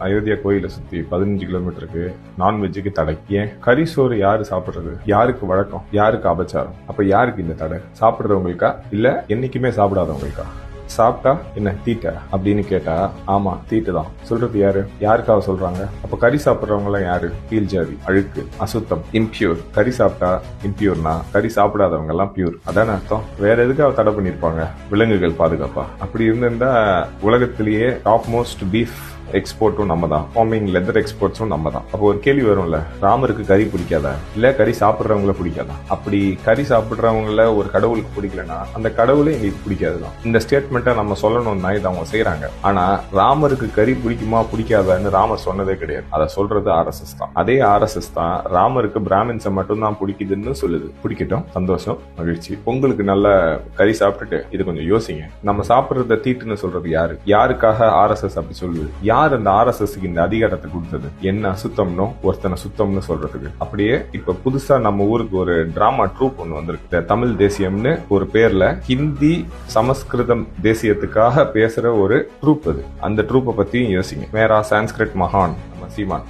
அயோத்தியா கோயிலை சுத்தி 15 கிலோமீட்டருக்கு நான்வெஜ்ஜுக்கு தடை. ஏன்? கறி சோறு யாரு சாப்பிடுறது? யாருக்கு வழக்கம்? யாருக்கு அபச்சாரம்? அப்ப யாருக்கு இந்த தடை? சாப்பிடுறவங்களுக்கா இல்ல என்னைக்குமே சாப்பிடாதவங்களுக்கா? சாப்பிட்டா என்ன தீட்டா அப்படின்னு கேட்டா ஆமா தீட்டு தான். சொல்றது யாரு? யாருக்காக சொல்றாங்க? அப்ப கறி சாப்பிடுறவங்க எல்லாம் யாரு? கீழ் ஜாதி, அழுக்கு, அசுத்தம், இம்பியூர். கறி சாப்பிட்டா இம்பியூர்னா கறி சாப்பிடாதவங்க எல்லாம் பியூர். அதான அர்த்தம். வேற எதுக்காக தடை பண்ணிருப்பாங்க? விலங்குகள் பாதுகாப்பா? அப்படி இருந்திருந்தா உலகத்திலேயே டாப் மோஸ்ட் பீஃப் எக்ஸ்போர்ட்டும் நம்ம தான், ஃபார்மிங் லெதர் எக்ஸ்போர்ட்ஸும் நம்ம தான். அப்போ ஒரு கேள்வி வரும்ல, ராமருக்கு கறி பிடிக்காதா இல்ல கறி சாப்பிடுறவங்கள பிடிக்காதா? அப்படி கறி சாப்பிடுறவங்கள ஒரு கடவுளுக்கு பிடிக்கலன்னா அந்த கடவுளே எங்களுக்கு பிடிக்காதுதான். இந்த ஸ்டேட்மெண்ட்டை நம்ம சொல்லணும்னா இதை அவங்க செய்யறாங்க. ஆனா ராமருக்கு கறி பிடிக்குமா பிடிக்காதான்னு ராமர் சொன்னதே கிடையாது. அதை சொல்றது RSS தான். அதே RSS தான் ராமருக்கு பிராமின்ஸை மட்டும்தான் பிடிக்குதுன்னு சொல்லுது. பிடிக்கட்டும், சந்தோஷம், மகிழ்ச்சி. உங்களுக்கு நல்ல கறி சாப்பிட்டுட்டு இது கொஞ்சம் யோசிங்க. நம்ம சாப்பிடுறத தீட்டுன்னு சொல்றது யாரு? யாருக்காக RSS அப்படி சொல்லுது? யார் அந்த RSSக்கு இந்த அதிகாரத்தை கொடுத்தது? என்ன அசுத்தம்னோ ஒருத்தனை சுத்தம்னு சொல்றதுக்கு. அப்படியே இப்ப புதுசா நம்ம ஊருக்கு ஒரு டிராமா ட்ரூப் ஒண்ணு வந்திருக்கு. தமிழ் தேசியம்னு ஒரு பேர்ல ஹிந்தி சமஸ்கிருதம் தேசியத்துக்காக பேசுற ஒரு ட்ரூப் அது. அந்த ட்ரூப்பை பத்தியும் யோசிங்க. மேரா சான்ஸ்கிரிட் மகான் நம்ம சீமான்.